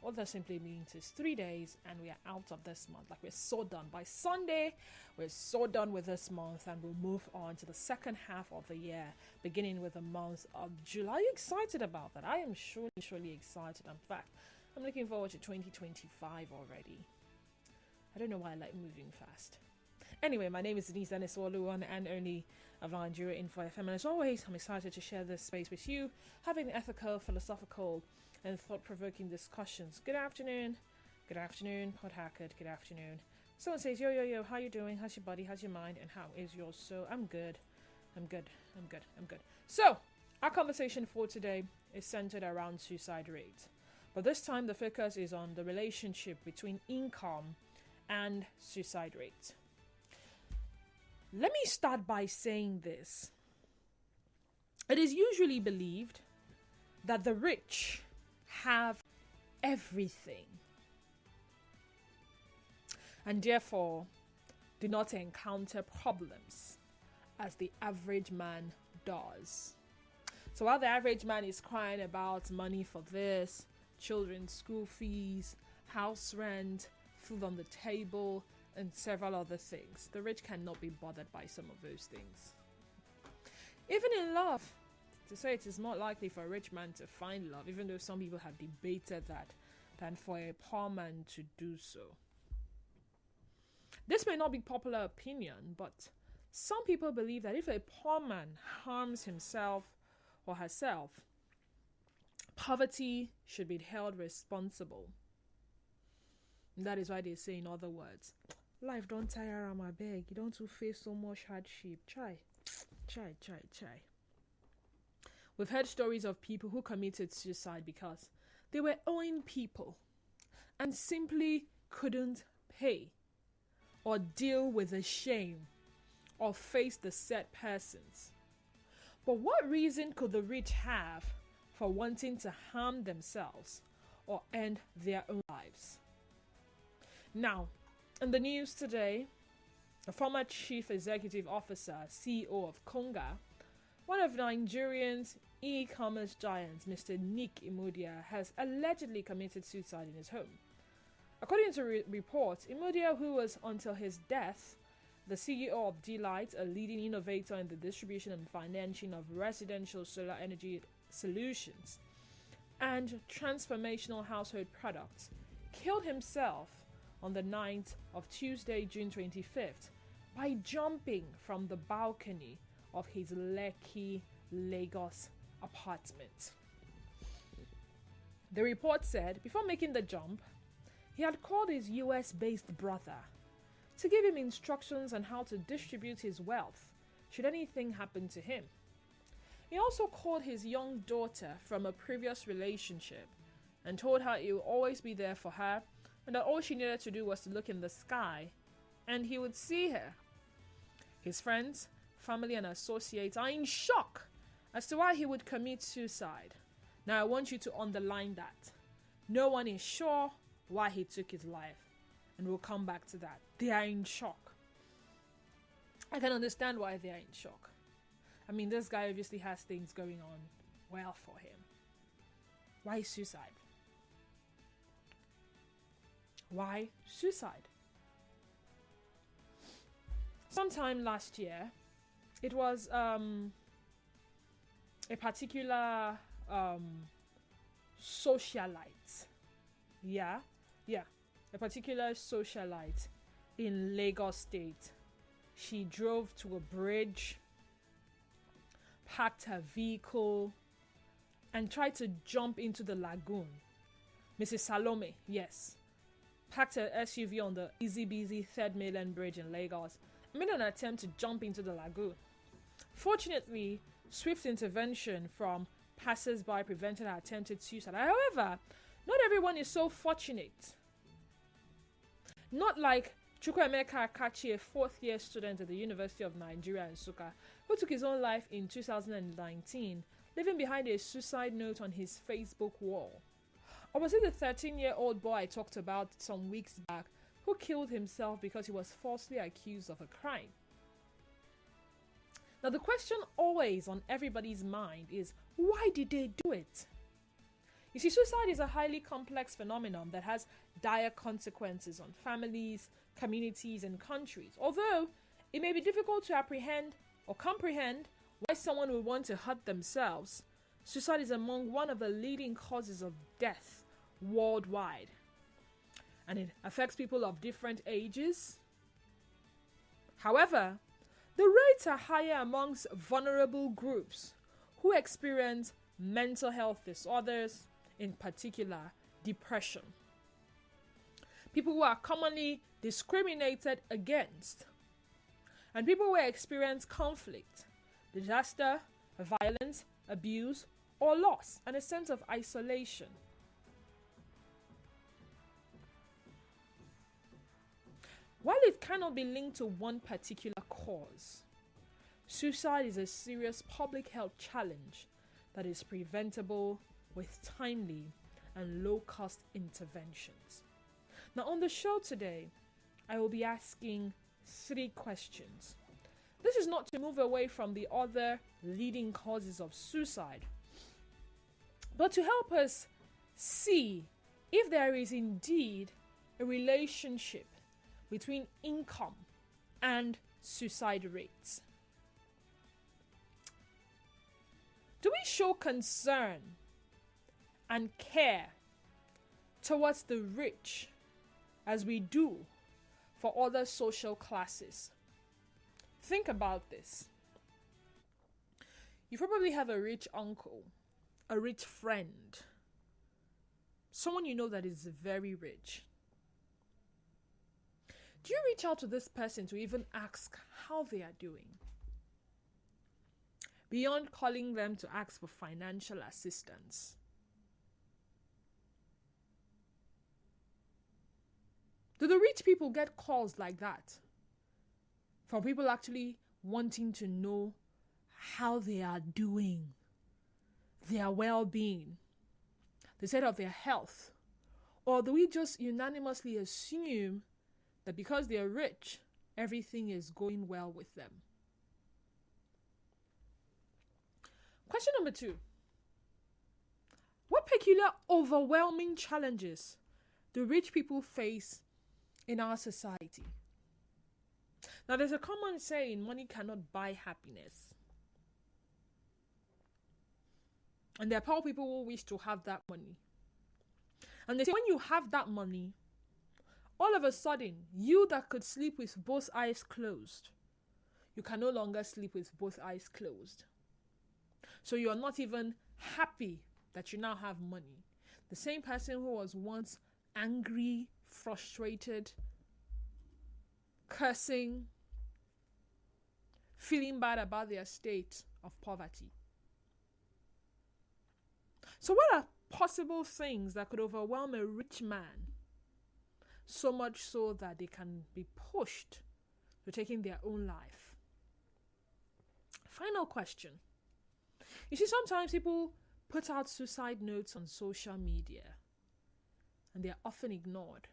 What that simply means is 3 days and we are out of this month. Like, we're so done. By Sunday, we're so done with this month, and we'll move on to the second half of the year, beginning with the month of July. Are you excited about that? I am surely excited. In fact, I'm looking forward to 2025 already. I don't know why I like moving fast. Anyway, my name is Denise Aniswolu, one and only of Nigeria Info FM, and as always, I'm excited to share this space with you, having ethical, philosophical, and thought-provoking discussions. Good afternoon, Pod Hackett, good afternoon. Someone says, yo, how you doing? How's your body? How's your mind? And how is your soul? I'm good. So, our conversation for today is centered around suicide rates. But this time, the focus is on the relationship between income and suicide rates. Let me start by saying this. It is usually believed that the rich have everything and therefore do not encounter problems as the average man does. So while the average man is crying about money for this, children's school fees, house rent, food on the table, and several other things, the rich cannot be bothered by some of those things. Even in love, to say it is more likely for a rich man to find love, even though some people have debated that, than for a poor man to do so. This may not be popular opinion, but some people believe that if a poor man harms himself or herself, poverty should be held responsible. And that is why they say, in other words, life don't tire, I'm a beg. You don't face so much hardship. Try. We've heard stories of people who committed suicide because they were owing people and simply couldn't pay or deal with the shame or face the said persons. But what reason could the rich have for wanting to harm themselves or end their own lives? Now, in the news today, a former chief executive officer, CEO of Konga, one of Nigeria's e-commerce giants, Mr. Nick Imudia, has allegedly committed suicide in his home. According to reports, Imudia, who was until his death the CEO of D-Light, a leading innovator in the distribution and financing of residential solar energy solutions and transformational household products, killed himself on the night of Tuesday, June 25th, by jumping from the balcony of his Lekki, Lagos apartment. The report said before making the jump, he had called his US-based brother to give him instructions on how to distribute his wealth should anything happen to him. He also called his young daughter from a previous relationship and told her he would always be there for her and that all she needed to do was to look in the sky and he would see her. His friends, family, and associates are in shock as to why he would commit suicide. Now, I want you to underline that. No one is sure why he took his life, and we'll come back to that. They are in shock. I can understand why they are in shock. I mean, this guy obviously has things going on well for him. Why suicide? Why suicide? Sometime last year, it was a particular socialite. A particular socialite in Lagos State. She drove to a bridge, parked her vehicle, and tried to jump into the lagoon. Mrs. Salome, yes, parked her SUV on the Easy Busy Third Mainland Bridge in Lagos and made an attempt to jump into the lagoon. Fortunately, swift intervention from passers-by prevented her attempted suicide. However, not everyone is so fortunate. Not like Chukwuemeka Akachi, a fourth-year student at the University of Nigeria in Nsukka, who took his own life in 2019, leaving behind a suicide note on his Facebook wall. Or was it the 13-year-old boy I talked about some weeks back who killed himself because he was falsely accused of a crime? Now, the question always on everybody's mind is, why did they do it? You see, suicide is a highly complex phenomenon that has dire consequences on families, communities, and countries. Although it may be difficult to apprehend or comprehend why someone would want to hurt themselves, suicide is among one of the leading causes of death worldwide. And it affects people of different ages. However, the rates are higher amongst vulnerable groups who experience mental health disorders, in particular depression. People who are commonly discriminated against, and people who experience conflict, disaster, violence, abuse, or loss, and a sense of isolation. While it cannot be linked to one particular cause, suicide is a serious public health challenge that is preventable with timely and low-cost interventions. Now, on the show today, I will be asking 3 questions. This is not to move away from the other leading causes of suicide, but to help us see if there is indeed a relationship between income and suicide rates. Do we show concern and care towards the rich as we do for other social classes? Think about this. You probably have a rich uncle, a rich friend, someone you know that is very rich. Do you reach out to this person to even ask how they are doing? Beyond calling them to ask for financial assistance. Do the rich people get calls like that? From people actually wanting to know how they are doing, their well-being, the state of their health? Or do we just unanimously assume that because they are rich, everything is going well with them? Question number 2. What peculiar overwhelming challenges do rich people face in our society? Now, there's a common saying, money cannot buy happiness. And there are poor people who wish to have that money. And they say when you have that money, all of a sudden, you that could sleep with both eyes closed, you can no longer sleep with both eyes closed. So you are not even happy that you now have money. The same person who was once angry, frustrated, cursing, feeling bad about their state of poverty. So what are possible things that could overwhelm a rich man, so much so that they can be pushed to taking their own life? Final question. You see, sometimes people put out suicide notes on social media and they are often ignored.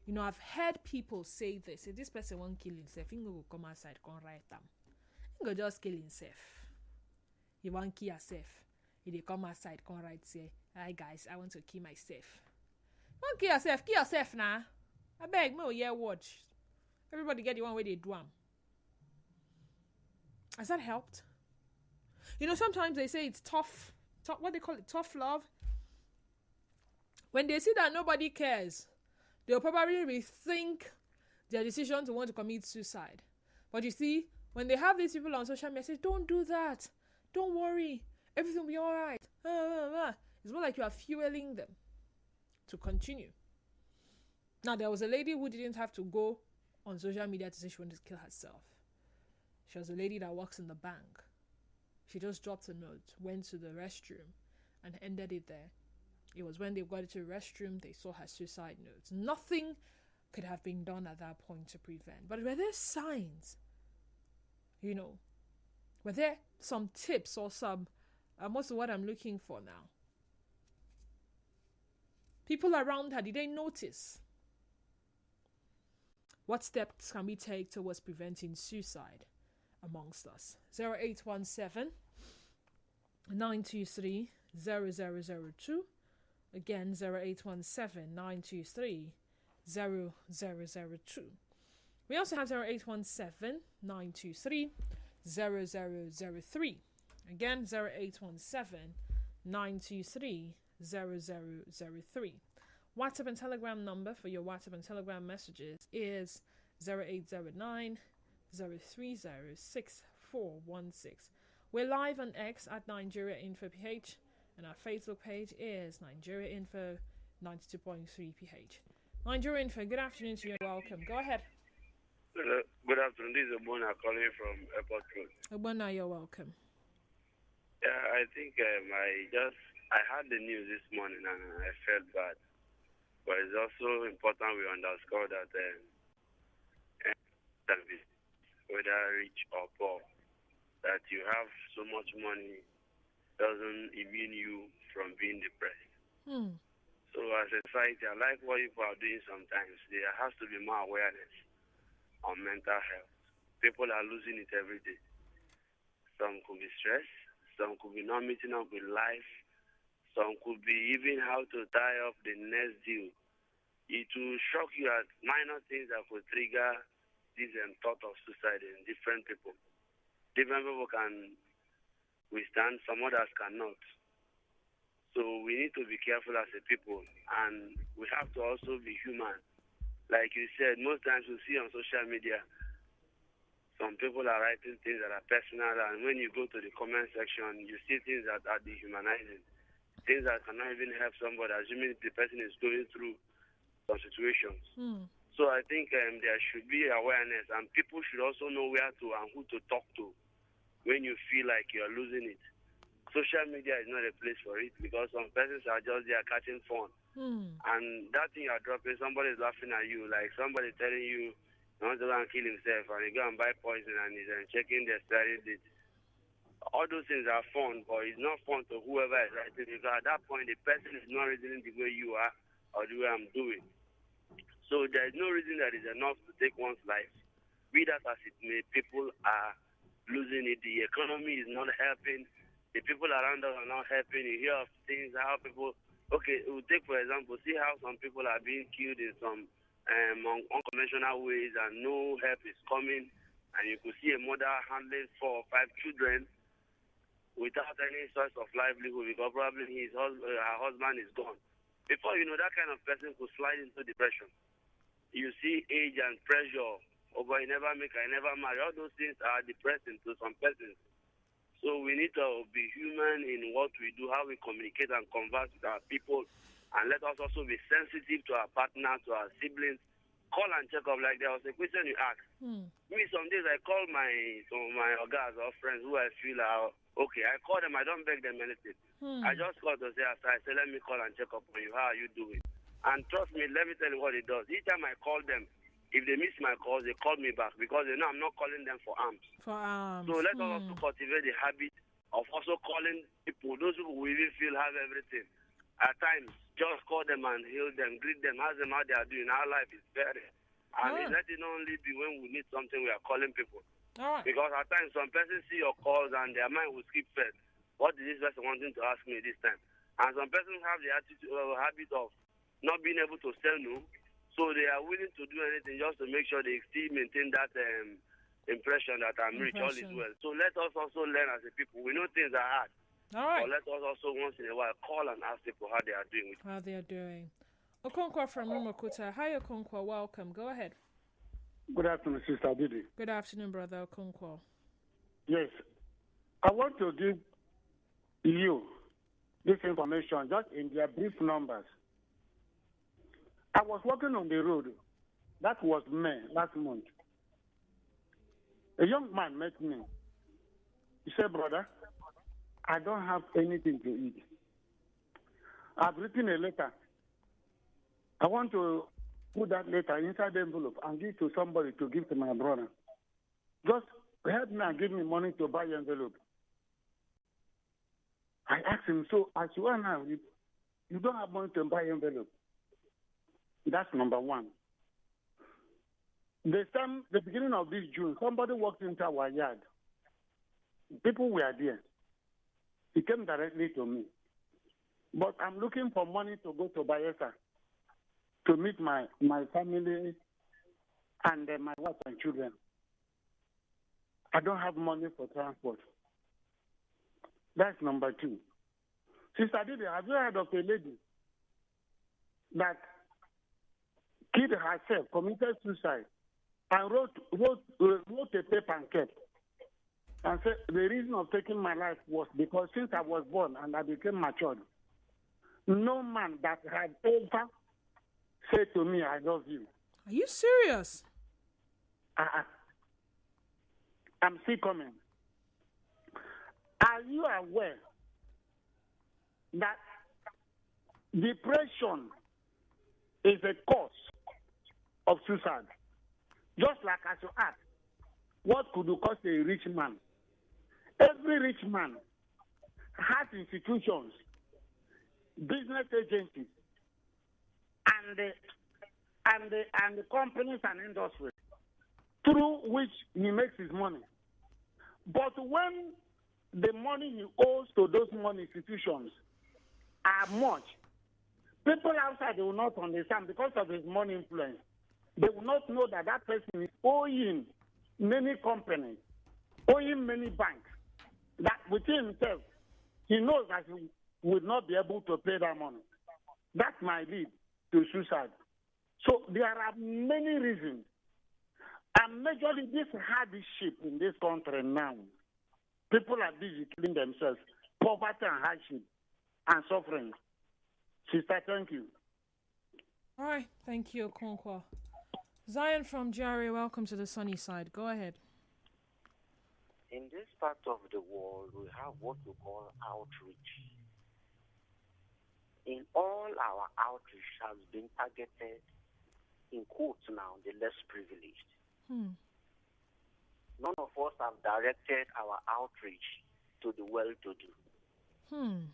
You know, I've heard people say this. If this person won't kill himself, he will come outside, come write them. He will just kill himself. He won't kill himself. He will come outside, come write, say, hi guys, I want to kill myself. Won't kill yourself now. I beg, no, yeah, watch. Everybody get the one way they do them. Has that helped? You know, sometimes they say it's tough, what they call it, tough love. When they see that nobody cares, they'll probably rethink their decision to want to commit suicide. But you see, when they have these people on social media say, don't do that, don't worry, everything will be all right. It's more like you are fueling them to continue. Now, there was a lady who didn't have to go on social media to say she wanted to kill herself. She was a lady that works in the bank. She just dropped a note, went to the restroom, and ended it there. It was when they got into the restroom, they saw her suicide notes. Nothing could have been done at that point to prevent. But were there signs? You know, were there some tips or some, most of what I'm looking for now? People around her, did they notice? What steps can we take towards preventing suicide amongst us? 0817 923 0002. Again, 0817 923 0002. We also have 0817 923 0003. Again, 0817 923 0003. WhatsApp and Telegram number for your WhatsApp and Telegram messages is 0809 030 6416. We're live on X at Nigeria Info PH, and our Facebook page is Nigeria Info 92.3 PH. Nigeria Info, good afternoon to you and welcome. Go ahead. Good afternoon. This is Obona calling from Airport Road. Obona, you're welcome. Yeah, I think I heard the news this morning and I felt bad. But it's also important we underscore that whether rich or poor, that you have so much money doesn't immune you from being depressed. So as a society, I like what people are doing sometimes. There has to be more awareness on mental health. People are losing it every day. Some could be stressed. Some could be not meeting up with life. Some could be even how to tie up the next deal. It will shock you at minor things that could trigger this thought of suicide in different people. Different people can withstand, some others cannot. So we need to be careful as a people, and we have to also be human. Like you said, most times you see on social media, some people are writing things that are personal, and when you go to the comment section, you see things that are dehumanizing, things that cannot even help somebody, assuming the person is going through some situations. So I think there should be awareness, and people should also know where to and who to talk to when you feel like you're losing it. Social media is not a place for it, because some persons are just there catching fun. And that thing you're dropping, somebody is laughing at you, like somebody telling you he wants to go and kill himself, and he go and buy poison and he's checking the expiry date. All those things are fun, but it's not fun to whoever is writing, because at that point the person is not reasoning the way you are or the way I'm doing. So there is no reason that is enough to take one's life. Be that as it may, people are losing it. The economy is not helping. The people around us are not helping. You hear of things, how people, okay, we'll take for example, see how some people are being killed in some unconventional ways and no help is coming. And you could see a mother handling 4 or 5 children without any source of livelihood, because probably her husband is gone. Before you know, that kind of person could slide into depression. You see age and pressure, but I never make, I never marry. All those things are depressing to some persons. So we need to be human in what we do, how we communicate and converse with our people, and let us also be sensitive to our partners, to our siblings. Call and check up. Like there was a question you asked. Me, some days I call some of my guys or friends who I feel are okay. I call them. I don't beg them anything. I just call to say, after I say, let me call and check up on you. How are you doing? And trust me, let me tell you what it does. Each time I call them, if they miss my calls, they call me back, because they know I'm not calling them for arms. So let us also cultivate the habit of also calling people, those who we even feel have everything. At times, just call them and heal them, greet them, ask them how they are doing. Our life is better. And let it only be when we need something we are calling people. Because at times, some persons see your calls and their mind will skip first. What is this person wanting to ask me this time? And some persons have the habit of not being able to say no. So they are willing to do anything just to make sure they still maintain that impression that I'm rich, all is well. So let us also learn as a people. We know things are hard. But let us also once in a while call and ask people how they are doing. How they are doing. Okonkwo from Rumokuta. Hi, Okonkwo. Welcome. Go ahead. Good afternoon, Sister Didi. Good afternoon, Brother Okonkwo. Yes. I want to give you this information just in their brief numbers. I was walking on the road. That was May last month. A young man met me. He said, brother, I don't have anything to eat. I've written a letter. I want to put that letter inside the envelope and give to somebody to give to my brother. Just help me and give me money to buy the envelope. I asked him, so as you are now, you don't have money to buy envelope. That's number one. The beginning of this June, somebody walked into our yard. People were there. He came directly to me. But I'm looking for money to go to Bayelsa to meet my family and my wife and children. I don't have money for transport. That's number two. Sister Didi, have you heard of a lady that killed herself, committed suicide, and wrote a paper and kept? And said the reason of taking my life was because since I was born and I became matured, no man that had ever said to me, I love you. Are you serious? I'm still coming. Are you aware that depression is a cause of suicide? Just like as you asked, what could cause a rich man? Every rich man has institutions, business agencies, and the companies and industries through which he makes his money. But when the money he owes to those money institutions are much, people outside will not understand because of his money influence. They will not know that that person is owing many companies, owing many banks, that within himself, he knows that he would not be able to pay that money. That might lead to suicide. So there are many reasons. And majorly this hardship in this country now, people are busy killing themselves, poverty and hardship and suffering. Sister, thank you. All right, thank you, Okonkwo. Zion from Jari, welcome to the sunny side. Go ahead. In this part of the world, we have what we call outreach. In all our outreach has been targeted, in quotes now, the less privileged. None of us have directed our outreach to the well-to-do. And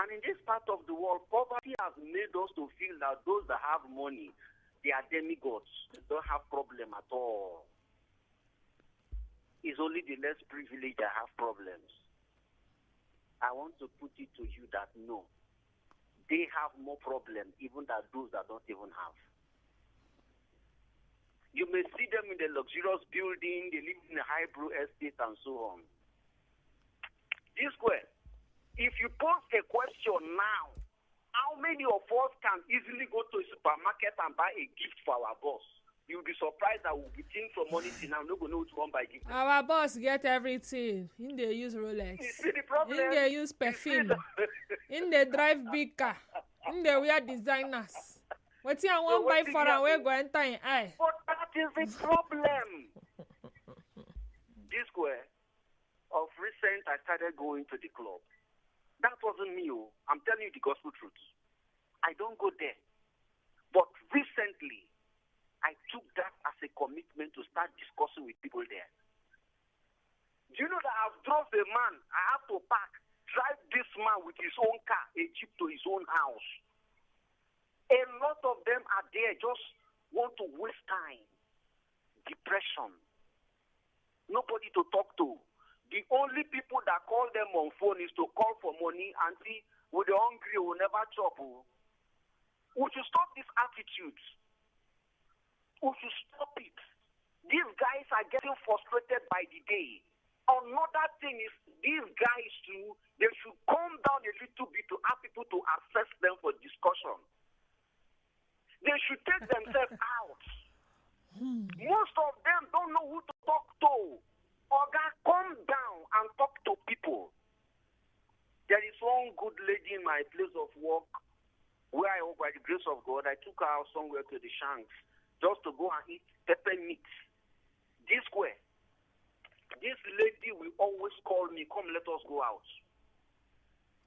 in this part of the world, poverty has made us to feel that those that have money, they are demigods. They don't have problem at all. It's only the less privileged that have problems. I want to put it to you that no, they have more problems even than those that don't even have. You may see them in the luxurious building, they live in the highbrow estate and so on. This way, if you pose a question now, how many of us can easily go to a supermarket and buy a gift for our boss? You'll be surprised that we'll be thinking from money till now, no go know which one buy gift. Our boss get everything. In they use Rolex. You see the problem? In they use perfume. In they drive big car. In they wear designers. What's I won't buy for and we go enter in eye. But that is the problem. This square of recent, I started going to the club. That wasn't me. I'm telling you the gospel truth. I don't go there. But recently, I took that as a commitment to start discussing with people there. Do you know that I've drove a man, I have to drive this man with his own car, a jeep to his own house. A lot of them are there, just want to waste time. Depression. Nobody to talk to. The only people that call them on phone is to call for money and see, with the hungry, will never chop. We should stop this attitude. We should stop it. These guys are getting frustrated by the day. Another thing is, these guys too, they should calm down a little bit to ask people to access them for discussion. They should take themselves out. Most of them don't know who to talk to. Oga, calm down and talk to people. There is one good lady in my place of work where I work by the grace of God. I took her out somewhere to the Shanks just to go and eat pepper meat. This way, this lady will always call me, come let us go out.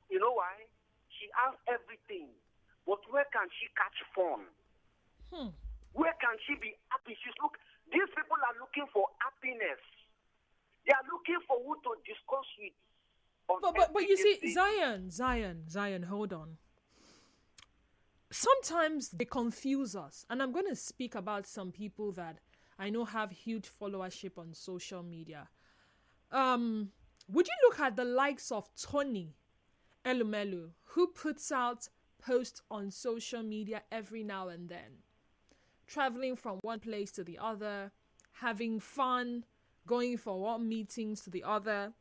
You know why? She has everything. But where can she catch fun? Where can she be happy? These people are looking for happiness. They are looking for who to discuss with. But you see, Zion, hold on. Sometimes they confuse us. And I'm going to speak about some people that I know have huge followership on social media. Would you look at the likes of Tony Elumelu, who puts out posts on social media every now and then, traveling from one place to the other, having fun, going from one meetings to the other,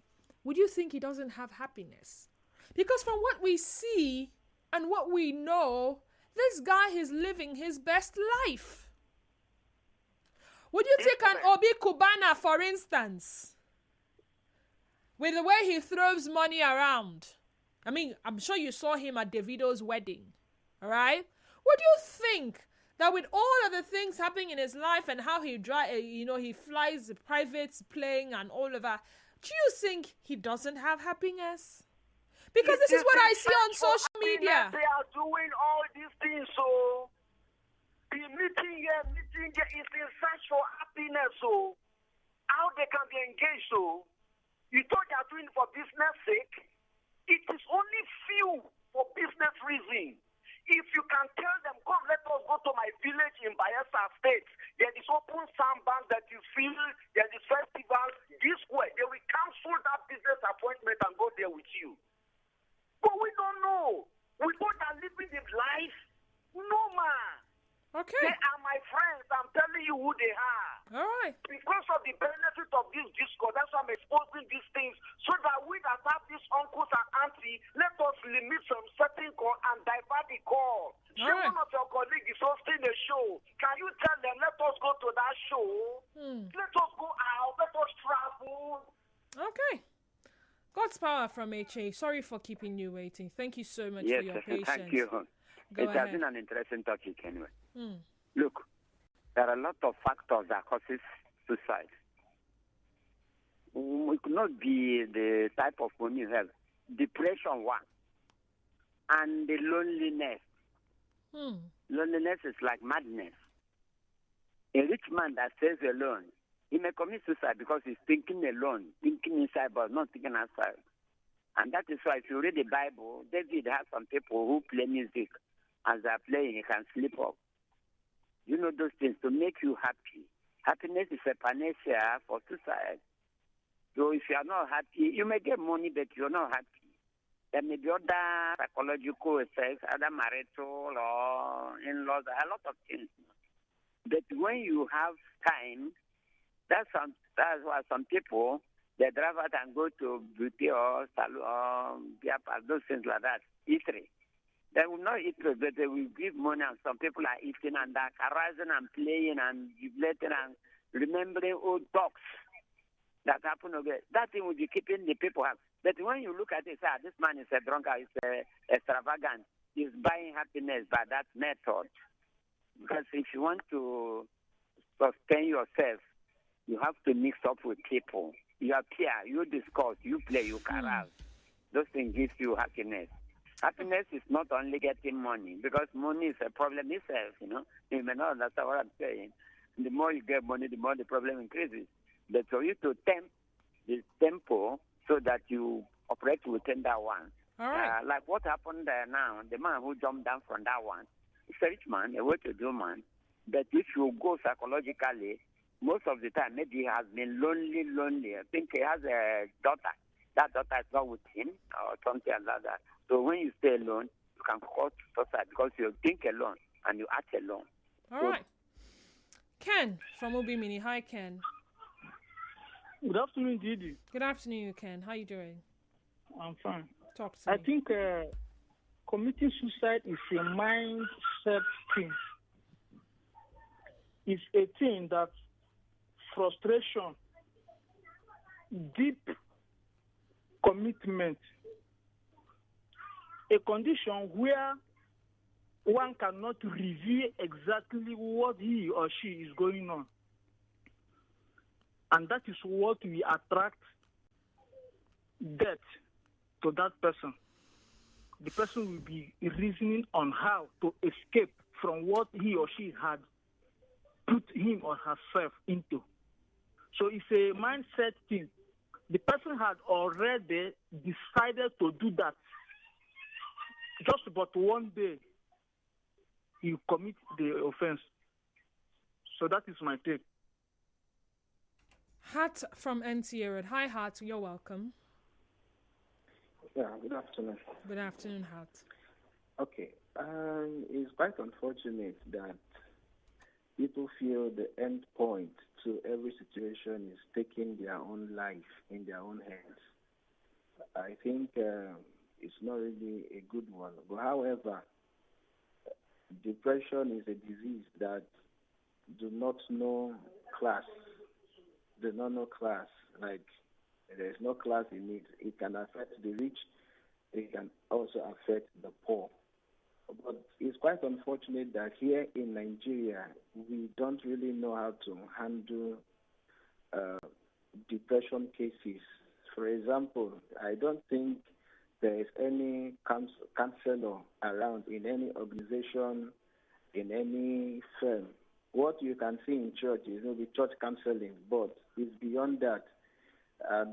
would you think he doesn't have happiness? Because from what we see and what we know, this guy is living his best life. Would you take an Obi Kubana, for instance, with the way he throws money around? I mean, I'm sure you saw him at Davido's wedding, all right? Would you think that with all of the things happening in his life and how he he flies the private plane and all of that, do you think he doesn't have happiness? Because this is what I see on social media. They are doing all these things, so the meeting here is in search for happiness, so how they can be engaged, so you thought they are doing it for business sake? It is only few for business reason. If you can tell them, come, let us go to my village in Bayelsa State. There is open sandbank that is filled. There is festival. This way, they will cancel that business appointment and go there with you. But we don't know. We thought they are living their life. No, man. Okay. They are my friends. I'm telling you who they are. All right. Because of the benefit of this discourse, that's why I'm exposing these things, so that we that have these uncles and aunties, let us limit some certain call and divert the call. So right. one of your colleagues is hosting a show. Can you tell them, let us go to that show? Let us go out. Let us travel. Okay. God's power from HA. Sorry for keeping you waiting. Thank you so much for your patience. Thank you. It has been an interesting topic anyway. Hmm. Look, there are a lot of factors that causes suicide. It could not be the type of money you have. Depression, one. And the loneliness. Loneliness is like madness. A rich man that stays alone, he may commit suicide because he's thinking alone, thinking inside but not thinking outside. And that is why if you read the Bible, David has some people who play music. As they're playing, he can sleep off. You know those things to make you happy. Happiness is a panacea for suicide. So if you are not happy, you may get money, but you're not happy. There may be other psychological effects, other marital or in-laws, a lot of things. But when you have time, that's why some people, they drive out and go to beauty or salon or those things like that, eatery. They will not eat, but they will give money, and some people are eating and they're carousing and playing and jubilating and remembering old talks that happened again. That thing will be keeping the people happy. But when you look at it, say, this man is a drunkard, he's extravagant, he's buying happiness by that method. Because if you want to sustain yourself, you have to mix up with people. You appear, you discuss, you play, you carouse. Those things give you happiness. Happiness is not only getting money, because money is a problem itself, you know. You may not understand what I'm saying. The more you get money, the more the problem increases. But for you to tempt the tempo so that you operate within that one. All right. Like what happened there now, the man who jumped down from that one, he's a rich man, a well-to-do man. But if you go psychologically, most of the time, maybe he has been lonely. I think he has a daughter. That daughter is not with him or something like that. So when you stay alone, you can cause suicide because you think alone and you act alone. All right. Ken from Ubimini. Hi, Ken. Good afternoon, Didi. Good afternoon, Ken. How you doing? I'm fine. Talk to me. I think committing suicide is a mindset thing. It's a thing that frustration, deep commitment, a condition where one cannot reveal exactly what he or she is going on. And that is what we attract death to that person. The person will be reasoning on how to escape from what he or she had put him or herself into. So it's a mindset thing. The person had already decided to do that. Just about one day, you commit the offense. So that is my take. Hat from NTA Road. Hi, Hat. You're welcome. Yeah, good afternoon. Good afternoon, Hart. Okay. It's quite unfortunate that people feel the end point to every situation is taking their own life in their own hands. I think it's not really a good one. But however, depression is a disease that do not know class. Do not know class. Like, there is no class in it. It can affect the rich. It can also affect the poor. But it's quite unfortunate that here in Nigeria, we don't really know how to handle depression cases. For example, I don't think there is any counselor around in any organization, in any firm. What you can see in church is maybe church counseling, but it's beyond that.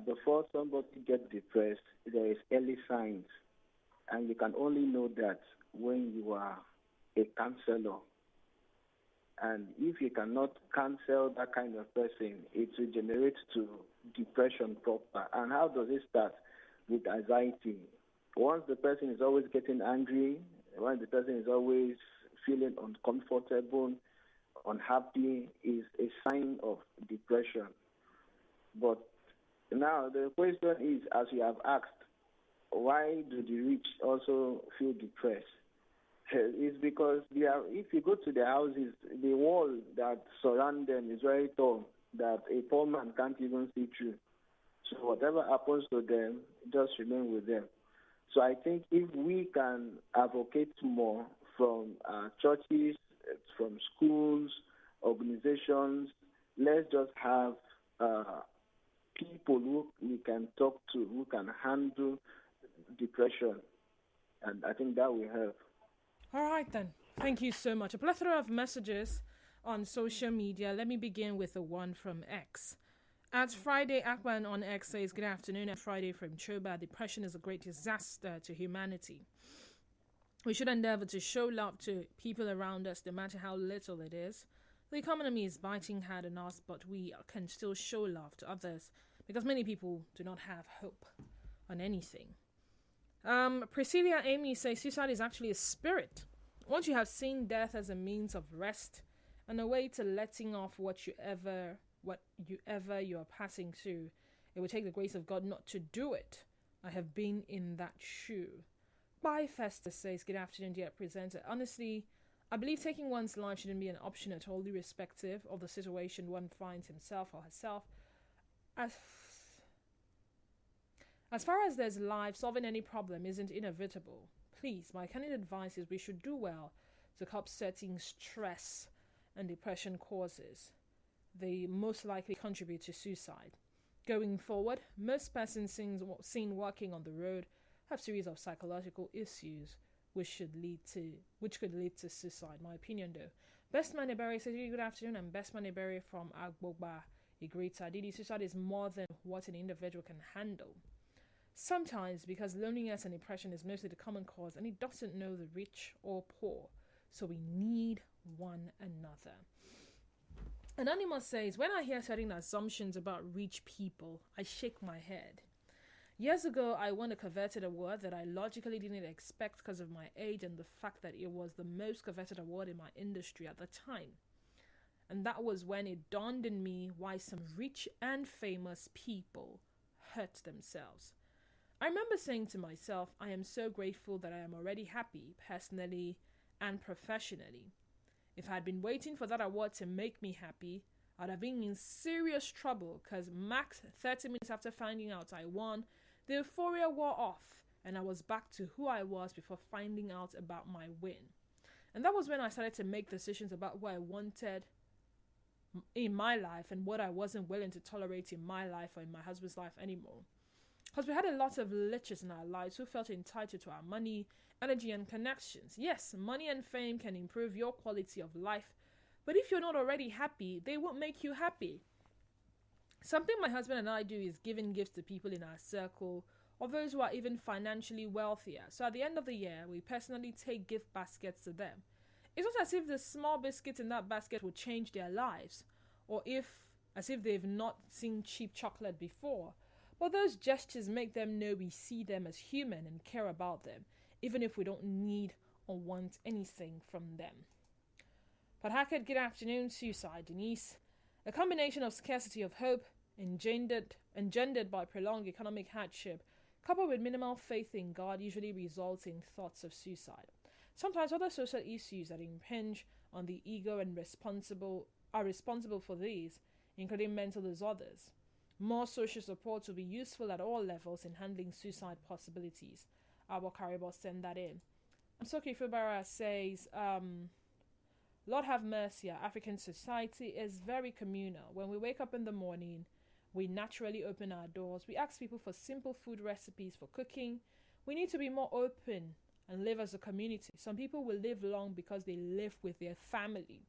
Before somebody gets depressed, there is early signs, and you can only know that when you are a counselor. And if you cannot counsel that kind of person, it will generate to depression proper. And how does it start? With anxiety. Once the person is always getting angry, once the person is always feeling uncomfortable, unhappy, is a sign of depression. But now the question is, as you have asked, why do the rich also feel depressed? It's because if you go to their houses, the wall that surround them is very tall, that a poor man can't even see through. So whatever happens to them, just remain with them. So I think if we can advocate more from churches, from schools, organizations, let's just have people who we can talk to, who can handle depression. And I think that will help. All right, then. Thank you so much. A plethora of messages on social media. Let me begin with the one from X. At Friday, Akban on X says, good afternoon. At Friday from Choba, depression is a great disaster to humanity. We should endeavor to show love to people around us, no matter how little it is. The economy is biting hard on us, but we can still show love to others because many people do not have hope on anything. Priscilla Amy says suicide is actually a spirit. Once you have seen death as a means of rest and a way to letting off what you ever are passing through, it would take the grace of God not to do it. I have been in that shoe. By Festus says, good afternoon, dear presenter. Honestly, I believe taking one's life shouldn't be an option at all, irrespective of the situation one finds himself or herself. As far as there's life, solving any problem isn't inevitable. Please, my candid advice is we should do well to curb certain stress and depression causes. They most likely contribute to suicide. Going forward, most persons seen walking on the road have series of psychological issues which could lead to suicide. My opinion, though. Best Man Ebere says, good afternoon. I'm Best Man Ebere from Agbogba, Igrita. Didi, suicide is more than what an individual can handle. Sometimes, because loneliness and depression is mostly the common cause, and it doesn't know the rich or poor, so we need one another. Anonymous says, when I hear certain assumptions about rich people, I shake my head. Years ago, I won a coveted award that I logically didn't expect because of my age and the fact that it was the most coveted award in my industry at the time. And that was when it dawned on me why some rich and famous people hurt themselves. I remember saying to myself, I am so grateful that I am already happy, personally and professionally. If I had been waiting for that award to make me happy, I'd have been in serious trouble because max 30 minutes after finding out I won, the euphoria wore off and I was back to who I was before finding out about my win. And that was when I started to make decisions about what I wanted in my life and what I wasn't willing to tolerate in my life or in my husband's life anymore. Because we had a lot of liches in our lives who felt entitled to our money, energy, and connections. Yes, money and fame can improve your quality of life, but if you're not already happy, they won't make you happy. Something my husband and I do is giving gifts to people in our circle or those who are even financially wealthier. So at the end of the year, we personally take gift baskets to them. It's not as if the small biscuits in that basket will change their lives, or as if they've not seen cheap chocolate before. Well, those gestures make them know we see them as human and care about them, even if we don't need or want anything from them. But Hackett, good afternoon. Suicide, Denise. A combination of scarcity of hope, engendered by prolonged economic hardship, coupled with minimal faith in God, usually results in thoughts of suicide. Sometimes other social issues that impinge on the ego and are responsible for these, including mental disorders. More social support will be useful at all levels in handling suicide possibilities. Our Karibos send that in. Soki Fubara says, Lord have mercy, our African society is very communal. When we wake up in the morning, we naturally open our doors. We ask people for simple food recipes for cooking. We need to be more open and live as a community. Some people will live long because they live with their family.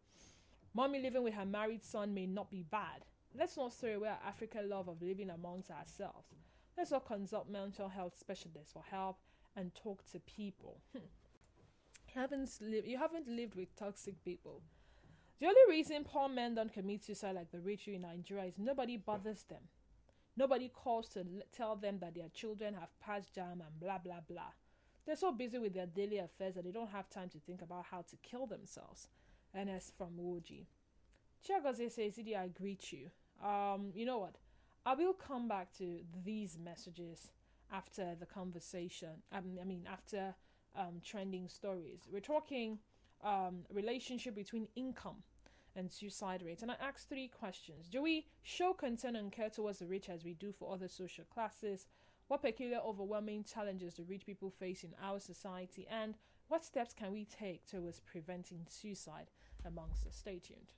Mommy living with her married son may not be bad. Let's not throw away our African love of living amongst ourselves. Let's all consult mental health specialists for help and talk to people. You haven't lived with toxic people. The only reason poor men don't commit suicide like the rich in Nigeria is nobody bothers them. Nobody calls to tell them that their children have passed jam and blah blah blah. They're so busy with their daily affairs that they don't have time to think about how to kill themselves. And as from Woji. Chiagoze says, Idi, I greet you. You know what? I will come back to these messages after the conversation. After trending stories. We're talking relationship between income and suicide rates. And I asked 3 questions. Do we show concern and care towards the rich as we do for other social classes? What peculiar overwhelming challenges do rich people face in our society? And what steps can we take towards preventing suicide amongst us? Stay tuned.